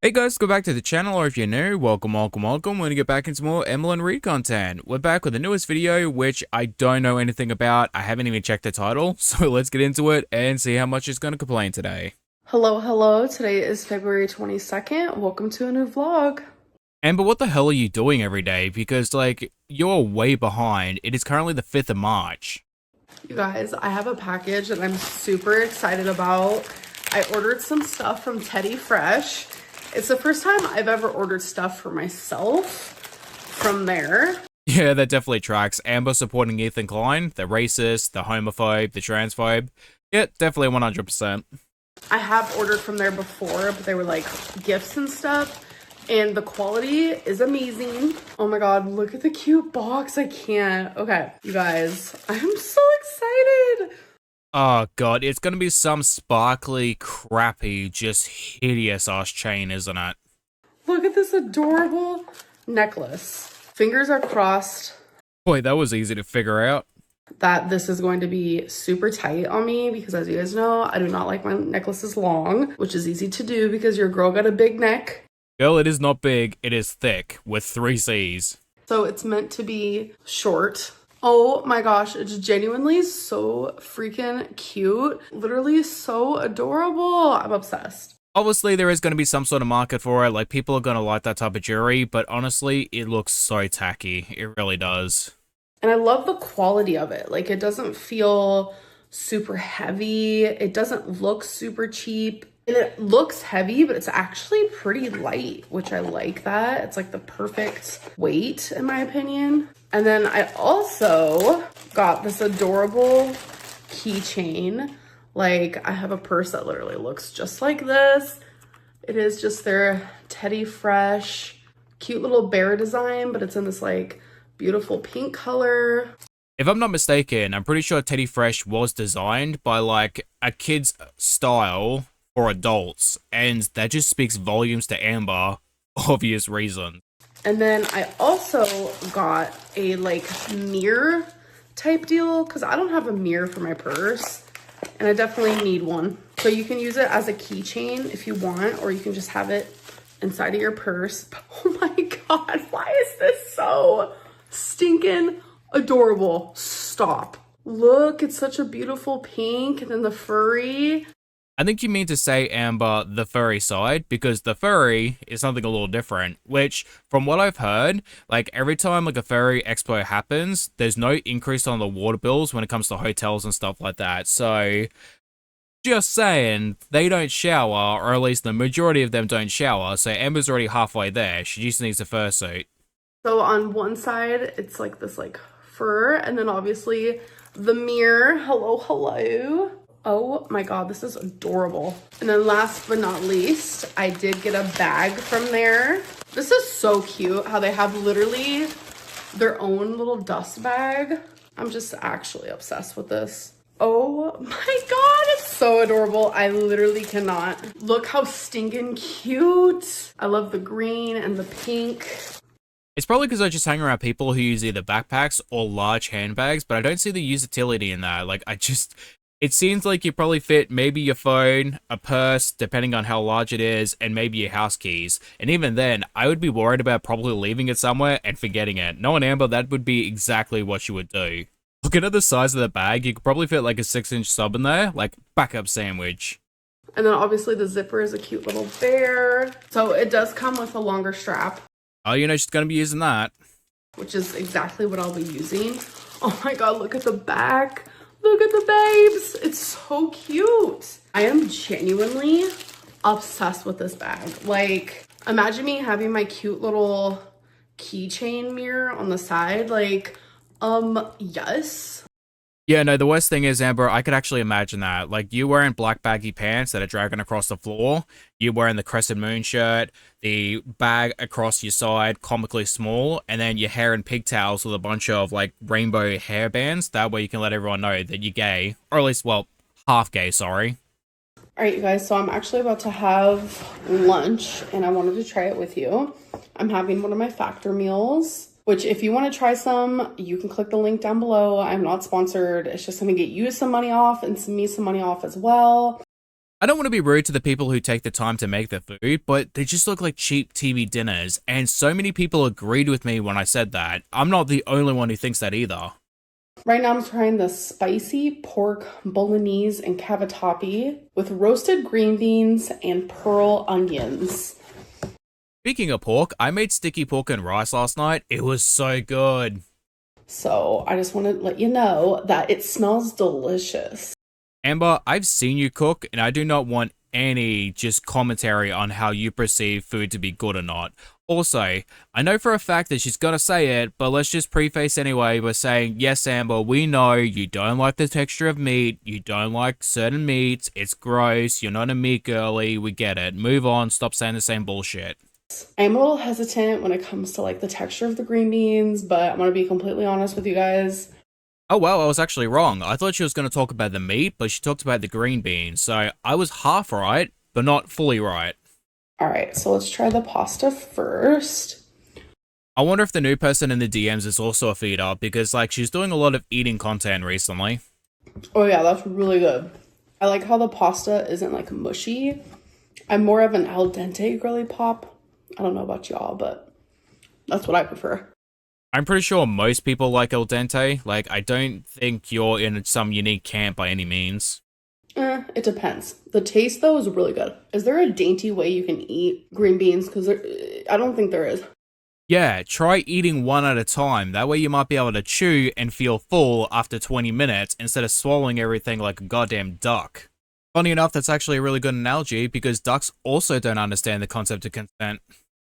Hey guys, go back to the channel, or if you're new, welcome. We're gonna get back into more Amberlynn Reid content. We're back with the newest video, which I don't know anything about. I haven't even checked the title, so let's get into it and see how much it's gonna complain today. Hello. Today is February 22nd. Welcome to a new vlog. Amber, what the hell are you doing every day? Because, like, you're way behind. It is currently the 5th of March. You guys, I have a package that I'm super excited about. I ordered some stuff from Teddy Fresh. It's the first time I've ever ordered stuff for myself from there. Yeah, that definitely tracks. Amber supporting Ethan Klein, the racist, the homophobe, the transphobe. Yeah, definitely 100%. I have ordered from there before, but they were like gifts and stuff. And the quality is amazing. Oh my God, look at the cute box. I can't. Okay, you guys, I'm so excited. Oh god, it's gonna be some sparkly, crappy, just hideous ass chain, isn't it? Look at this adorable necklace. Fingers are crossed Boy, that was easy to figure out. that this is going to be super tight on me because, as you guys know, I do not like my necklaces long, which is easy to do because your girl got a big neck. Girl, it is not big, it is thick, with 3 C's. So it's meant to be short. Oh my gosh, it's genuinely so freaking cute. Literally so adorable. I'm obsessed. Obviously, there is gonna be some sort of market for it, like people are gonna like that type of jewelry, but honestly, it looks so tacky. It really does. And I love the quality of it. Like, it doesn't feel super heavy. It doesn't look super cheap. And it looks heavy, but it's actually pretty light, which I like that. It's like the perfect weight, in my opinion. And then I also got this adorable keychain. Like, I have a purse that literally looks just like this. It is just their Teddy Fresh, cute little bear design, but it's in this like beautiful pink color. If I'm not mistaken, I'm pretty sure Teddy Fresh was designed by like a kid's style for adults, and that just speaks volumes to Amber, obvious reason. And then I also got a like mirror type deal because I don't have a mirror for my purse and I definitely need one. So you can use it as a keychain if you want, or you can just have it inside of your purse. Oh my God, why is this so stinking adorable? Stop. Look, it's such a beautiful pink, and then the furry. I think you mean to say, Amber, the furry side, because the furry is something a little different, which, from what I've heard, like, every time, like, a furry expo happens, there's no increase on the water bills when it comes to hotels and stuff like that, so, just saying, they don't shower, or at least the majority of them don't shower, so Amber's already halfway there, she just needs a fursuit. So on one side, it's like this like fur, and then obviously the mirror. Hello. Oh my God, this is adorable. And then last but not least, I did get a bag from there. This is so cute how they have literally their own little dust bag. I'm just actually obsessed with this. Oh my God, it's so adorable. I literally cannot. Look how stinking cute. I love the green and the pink. It's probably because I just hang around people who use either backpacks or large handbags, but I don't see the utility in that. Like, it seems like you probably fit maybe your phone, a purse, depending on how large it is, and maybe your house keys. And even then, I would be worried about probably leaving it somewhere and forgetting it. Knowing Amber, that would be exactly what you would do. Looking at the size of the bag, you could probably fit like a 6-inch sub in there, like backup sandwich. And then obviously the zipper is a cute little bear. So it does come with a longer strap, Oh, you know she's gonna be using that. which is exactly what I'll be using. Oh my God, look at the back. Look at the babes. It's so cute. I am genuinely obsessed with this bag. Like, imagine me having my cute little keychain mirror on the side. Like, yes. Yeah, no, the worst thing is, Amber, I could actually imagine that. Like, you wearing black baggy pants that are dragging across the floor, you wearing the crescent moon shirt, the bag across your side, comically small, and then your hair in pigtails with a bunch of, like, rainbow hair bands. That way you can let everyone know that you're gay. Or at least, well, half gay, sorry. All right, you guys, so I'm actually about to have lunch and I wanted to try it with you. I'm having one of my Factor meals, which if you want to try some, you can click the link down below. I'm not sponsored. It's just going to get you some money off and me some money off as well. I don't want to be rude to the people who take the time to make the food, but they just look like cheap TV dinners, and so many people agreed with me when I said that. I'm not the only one who thinks that either. Right now I'm trying the spicy pork bolognese and cavatappi with roasted green beans and pearl onions. Speaking of pork, I made sticky pork and rice last night. It was so good. So I just want to let you know that it smells delicious. Amber, I've seen you cook, and I do not want any just commentary on how you perceive food to be good or not. Also, I know for a fact that she's gonna say it, but let's just preface anyway by saying, yes, Amber, we know you don't like the texture of meat, you don't like certain meats, it's gross, you're not a meat girly, we get it. Move on, stop saying the same bullshit. I'm a little hesitant when it comes to like the texture of the green beans, but I'm gonna be completely honest with you guys. Oh wow, I was actually wrong. I thought she was going to talk about the meat, but she talked about the green beans, so I was half right, but not fully right. All right, so let's try the pasta first. I wonder if the new person in the DMs is also a feeder, because like she's doing a lot of eating content recently. Oh yeah, that's really good. I like how the pasta isn't like mushy. I'm more of an al dente girly pop. I don't know about y'all, but that's what I prefer. I'm pretty sure most people like al dente. Like, I don't think you're in some unique camp by any means. It depends. The taste, though, is really good. Is there a dainty way you can eat green beans? Because I don't think there is. Yeah, try eating one at a time. That way you might be able to chew and feel full after 20 minutes instead of swallowing everything like a goddamn duck. Funny enough, that's actually a really good analogy because ducks also don't understand the concept of consent.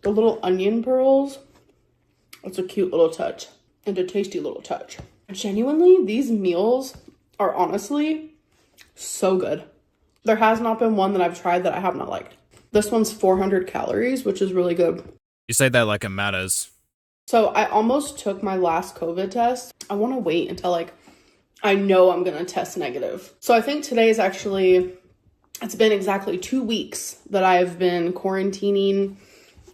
The little onion pearls. It's a cute little touch and a tasty little touch. Genuinely, these meals are honestly so good. There has not been one that I've tried that I have not liked. This one's 400 calories, which is really good. You say that like it matters. So I almost took my last COVID test. I want to wait until like I know I'm going to test negative. So I think today is actually, it's been exactly 2 weeks that I've been quarantining.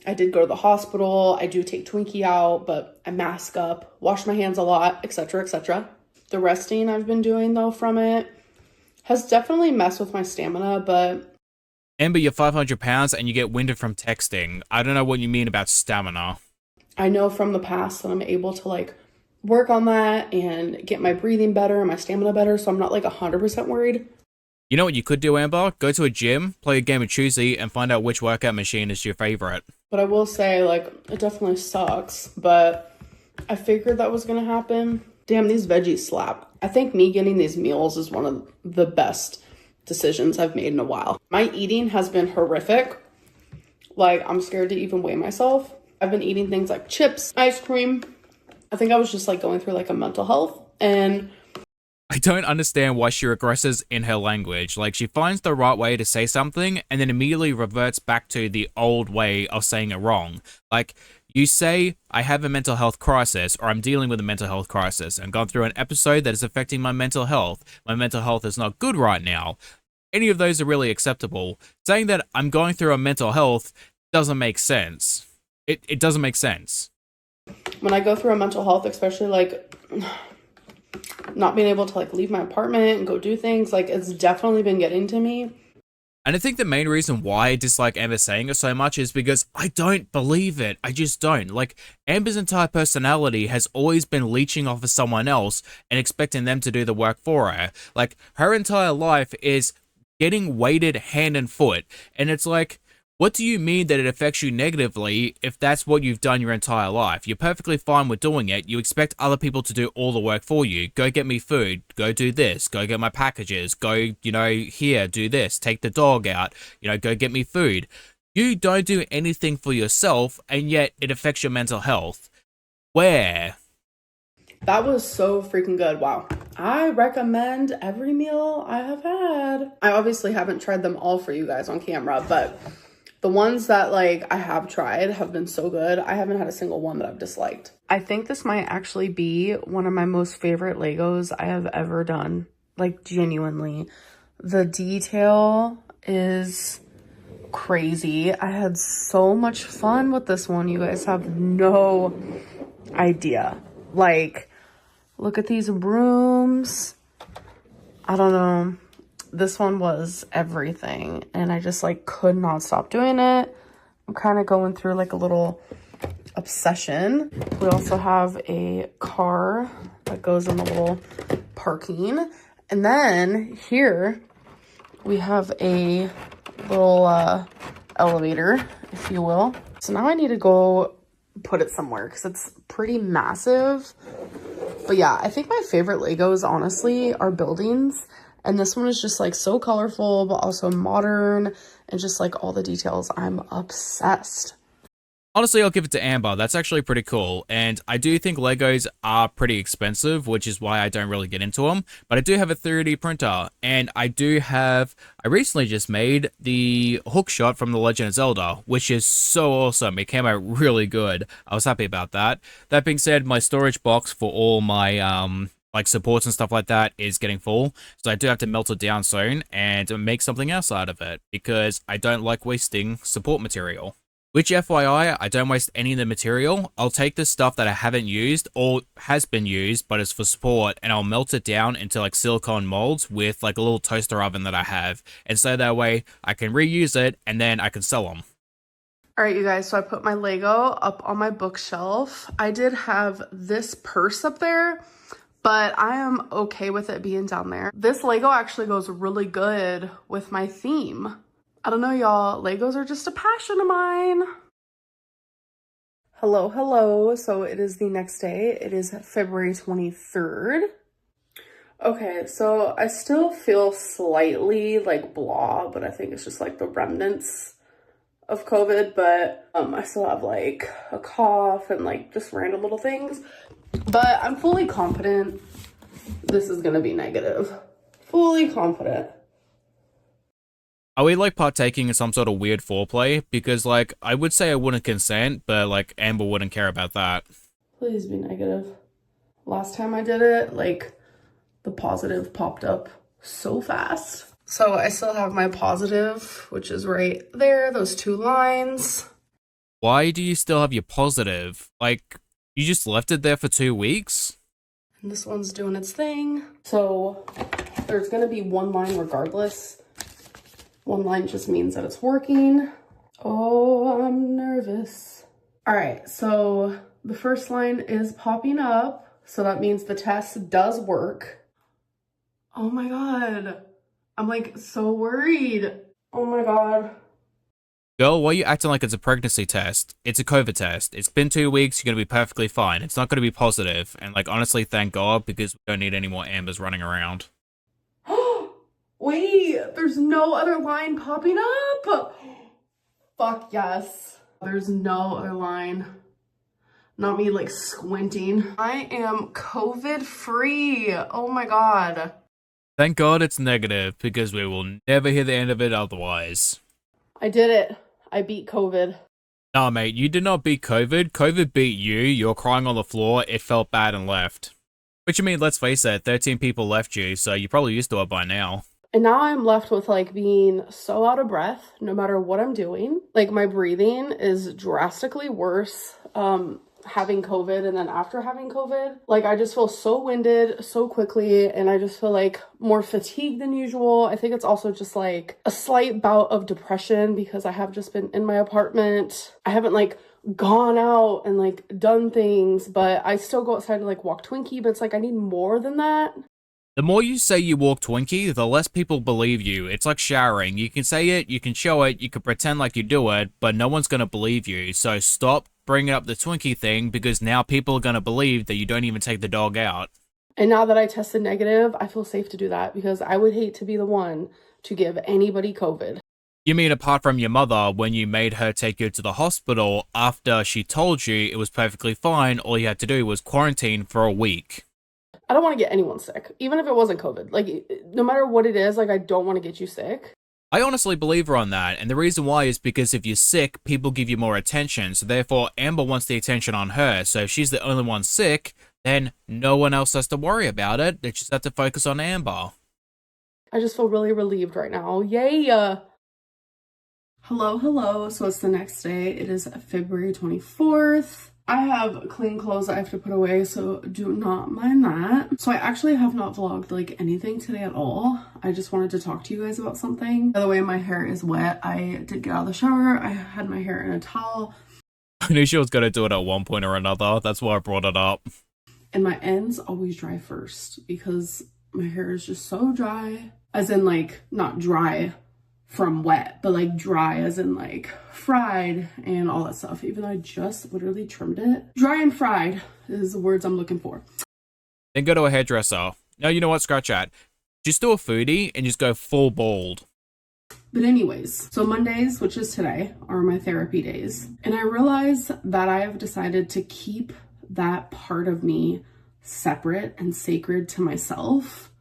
I did go to the hospital. I do take Twinkie out, but I mask up, wash my hands a lot, etc., etc. The resting I've been doing, though, from it has definitely messed with my stamina, but... Amber, you're 500 pounds and you get winded from texting. I don't know what you mean about stamina. I know from the past that I'm able to, like, work on that and get my breathing better and my stamina better, so I'm not, like, 100% worried. You know what you could do, Amber? Go to a gym, play a game of Choosy, and find out which workout machine is your favorite. But I will say, like, it definitely sucks, but I figured that was going to happen. Damn, these veggies slap. I think me getting these meals is one of the best decisions I've made in a while. My eating has been horrific. Like, I'm scared to even weigh myself. I've been eating things like chips, ice cream. I think I was just, like, going through, like, a mental health, and... I don't understand why she regresses in her language. Like, she finds the right way to say something and then immediately reverts back to the old way of saying it wrong. Like, you say, I have a mental health crisis, or I'm dealing with a mental health crisis, and gone through an episode that is affecting my mental health. My mental health is not good right now. Any of those are really acceptable. Saying that I'm going through a mental health doesn't make sense. It doesn't make sense. When I go through a mental health, especially, like... not being able to like leave my apartment and go do things, like it's definitely been getting to me. And I think the main reason why I dislike Amber saying it so much is because I don't believe it. I just don't. Like, Amber's entire personality has always been leeching off of someone else and expecting them to do the work for her. Like, her entire life is getting weighted hand and foot. And it's like, what do you mean that it affects you negatively if that's what you've done your entire life? You're perfectly fine with doing it. You expect other people to do all the work for you. Go get me food. Go do this. Go get my packages. Go, here, do this. Take the dog out. Go get me food. You don't do anything for yourself, and yet it affects your mental health. Where? That was so freaking good. Wow. I recommend every meal I have had. I obviously haven't tried them all for you guys on camera, but... the ones that, like, I have tried have been so good. I haven't had a single one that I've disliked. I think this might actually be one of my most favorite Legos I have ever done. Like, genuinely. The detail is crazy. I had so much fun with this one. You guys have no idea. Like, look at these brooms. I don't know. this one was everything, and I just like could not stop doing it. I'm kind of going through like a little obsession. We also have a car that goes in the little parking, and then here we have a little elevator, if you will. So now I need to go put it somewhere because it's pretty massive. But yeah, I think my favorite Legos honestly are buildings, and this one is just like so colorful but also modern and just like all the details. I'm obsessed. Honestly, I'll give it to Amber. That's actually pretty cool. And I do think Legos are pretty expensive, which is why I don't really get into them. But I do have a 3D printer. And I recently just made the hook shot from The Legend of Zelda, which is so awesome. It came out really good. I was happy about that. That being said, my storage box for all my like supports and stuff like that is getting full. So I do have to melt it down soon and make something else out of it because I don't like wasting support material. Which, FYI, I don't waste any of the material. I'll take the stuff that I haven't used or has been used but is for support, and I'll melt it down into like silicone molds with like a little toaster oven that I have. And so that way I can reuse it and then I can sell them. All right, you guys, so I put my Lego up on my bookshelf. I did have this purse up there, but I am okay with it being down there. This Lego actually goes really good with my theme. I don't know, y'all. Legos are just a passion of mine. Hello, hello. So it is the next day. It is February 23rd. Okay, so I still feel slightly like blah, but I think it's just like the remnants of COVID. But I still have like a cough and like just random little things. But I'm fully confident this is gonna be negative. Fully confident. Are we like partaking in some sort of weird foreplay? Because like I would say I wouldn't consent, but like Amber wouldn't care about that. Please be negative. Last time I did it, like the positive popped up so fast. So I still have my positive, which is right there, those two lines. Why do you still have your positive? Like, you just left it there for 2 weeks? And this one's doing its thing. So there's gonna be one line regardless. One line just means that it's working. Oh, I'm nervous. All right, so the first line is popping up. So that means the test does work. Oh my God. I'm like so worried. Oh my God. Girl, why are you acting like it's a pregnancy test? It's a COVID test. It's been 2 weeks, you're gonna be perfectly fine. It's not gonna be positive. And like, honestly, thank God, because we don't need any more Ambers running around. Wait, there's no other line popping up. Fuck yes. There's no other line. Not me like squinting. I am COVID free. Oh my God. Thank God it's negative, because we will never hear the end of it otherwise. I did it. I beat COVID. Nah, mate, you did not beat COVID. COVID beat you. You're crying on the floor. It felt bad and left. Which, I mean, let's face it, 13 people left you, so you're probably used to it by now. And now I'm left with like being so out of breath no matter what I'm doing. Like my breathing is drastically worse having COVID and then after having COVID. Like I just feel so winded so quickly and I just feel like more fatigued than usual. I think it's also just like a slight bout of depression because I have just been in my apartment. I haven't like gone out and like done things, but I still go outside to like walk Twinkie, but it's like I need more than that. The more you say you walk Twinkie, the less people believe you. It's like showering. You can say it, you can show it, you can pretend like you do it, but no one's going to believe you. So stop bringing up the Twinkie thing because now people are going to believe that you don't even take the dog out. And now that I tested negative, I feel safe to do that because I would hate to be the one to give anybody COVID. You mean apart from your mother, when you made her take you to the hospital after she told you it was perfectly fine, all you had to do was quarantine for a week? I don't want to get anyone sick, even if it wasn't COVID. Like, no matter what it is, like, I don't want to get you sick. I honestly believe her on that, and the reason why is because if you're sick, people give you more attention, so therefore Amber wants the attention on her, so if she's the only one sick, then no one else has to worry about it, they just have to focus on Amber. I just feel really relieved right now. Yay! Hello, hello. So it's the next day. It is February 24th. I have clean clothes I have to put away, so do not mind that. So I actually have not vlogged like anything today at all. I just wanted to talk to you guys about something. By the way, my hair is wet. I did get out of the shower. I had my hair in a towel. I knew she was going to do it at one point or another. That's why I brought it up. And my ends always dry first because my hair is just so dry. As in like, not dry from wet, but like dry as in like fried and all that stuff, even though I just literally trimmed it. Dry and fried is the words I'm looking for. Then go to a hairdresser. No, you know what? Scratch that. Just do a foodie and just go full bald. But anyways, so Mondays, which is today, are my therapy days. And I realize that I have decided to keep that part of me separate and sacred to myself.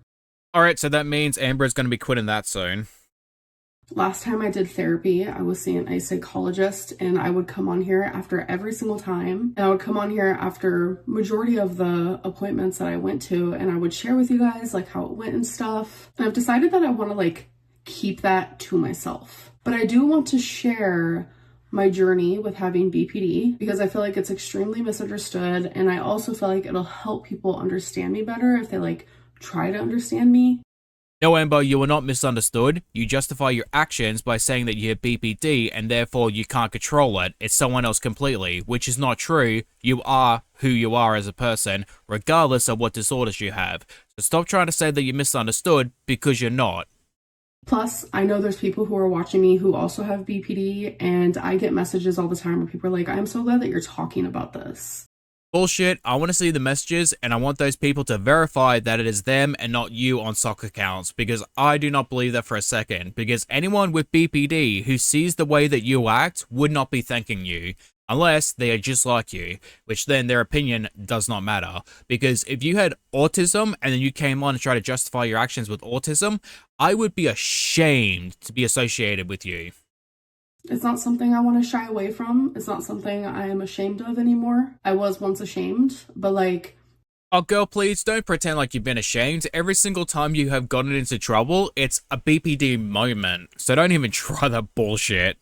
Alright, so that means Amber is going to be quitting that soon. Last time I did therapy, I was seeing a psychologist, and I would come on here after every single time. And I would come on here after majority of the appointments that I went to, and I would share with you guys like how it went and stuff. And I've decided that I want to like keep that to myself. But I do want to share my journey with having BPD because I feel like it's extremely misunderstood, and I also feel like it'll help people understand me better if they like try to understand me. No, Amber, you are not misunderstood. You justify your actions by saying that you have BPD and therefore you can't control it. It's someone else completely, which is not true. You are who you are as a person, regardless of what disorders you have. So stop trying to say that you're misunderstood because you're not. Plus, I know there's people who are watching me who also have BPD, and I get messages all the time where people are like, I'm so glad that you're talking about this. Bullshit. I want to see the messages, and I want those people to verify that it is them and not you on sock accounts, because I do not believe that for a second, because anyone with BPD who sees the way that you act would not be thanking you, unless they are just like you, which then their opinion does not matter, because if you had autism and then you came on and tried to justify your actions with autism, I would be ashamed to be associated with you. It's not something I want to shy away from. It's not something I am ashamed of anymore. I was once ashamed, but like... Oh, girl, please don't pretend like you've been ashamed. Every single time you have gotten into trouble, it's a BPD moment. So don't even try that bullshit.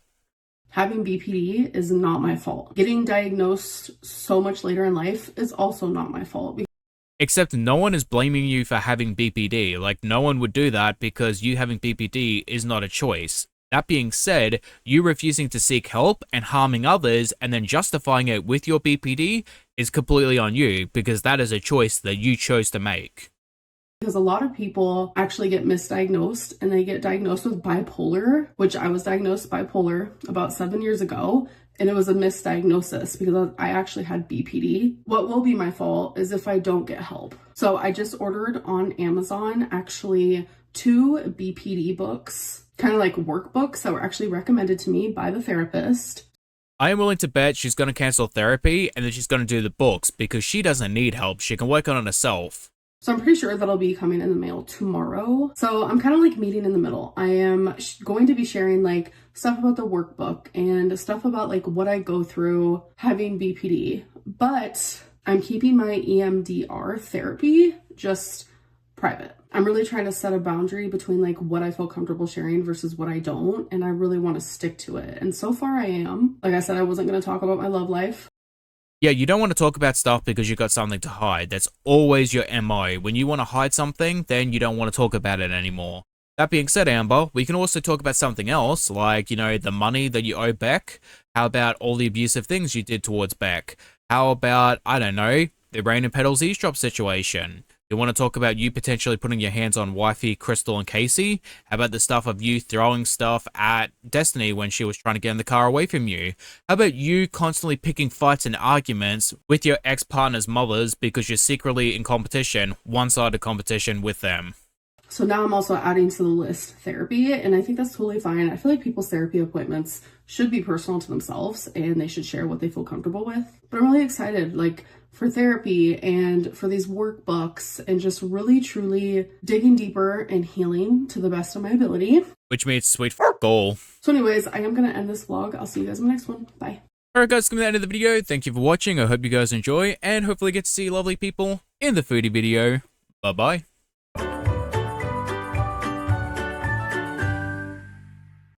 Having BPD is not my fault. Getting diagnosed so much later in life is also not my fault. Except no one is blaming you for having BPD. Like, no one would do that because you having BPD is not a choice. That being said, you refusing to seek help and harming others and then justifying it with your BPD is completely on you, because that is a choice that you chose to make. Because a lot of people actually get misdiagnosed, and they get diagnosed with bipolar, which I was diagnosed bipolar about 7 years ago, and it was a misdiagnosis because I actually had BPD. What will be my fault is if I don't get help. So I just ordered on Amazon actually 2 BPD books, kind of like workbooks that were actually recommended to me by the therapist. I am willing to bet she's going to cancel therapy and then she's going to do the books because she doesn't need help. She can work on it herself. So I'm pretty sure that'll be coming in the mail tomorrow. So I'm kind of like meeting in the middle. I am going to be sharing like stuff about the workbook and stuff about like what I go through having BPD. But I'm keeping my EMDR therapy just private. I'm really trying to set a boundary between like what I feel comfortable sharing versus what I don't. And I really want to stick to it. And so far I am. Like I said, I wasn't going to talk about my love life. Yeah, you don't want to talk about stuff because you got something to hide. That's always your MO. When you want to hide something, then you don't want to talk about it anymore. That being said, Amber, we can also talk about something else, like, you know, the money that you owe Beck. How about all the abusive things you did towards Beck? How about, I don't know, the Rain and Petals eavesdrop situation? You want to talk about you potentially putting your hands on Wifey, Crystal, and Casey? How about the stuff of you throwing stuff at Destiny when she was trying to get in the car away from you? How about you constantly picking fights and arguments with your ex-partner's mothers because you're secretly in competition, one-sided competition with them? So now I'm also adding to the list therapy, and I think that's totally fine. I feel like people's therapy appointments should be personal to themselves and they should share what they feel comfortable with. But I'm really excited like for therapy and for these workbooks and just really truly digging deeper and healing to the best of my ability. Which means sweet goal. So anyways, I am going to end this vlog. I'll see you guys in the next one. Bye. Alright guys, coming to the end of the video. Thank you for watching. I hope you guys enjoy and hopefully get to see lovely people in the foodie video. Bye bye.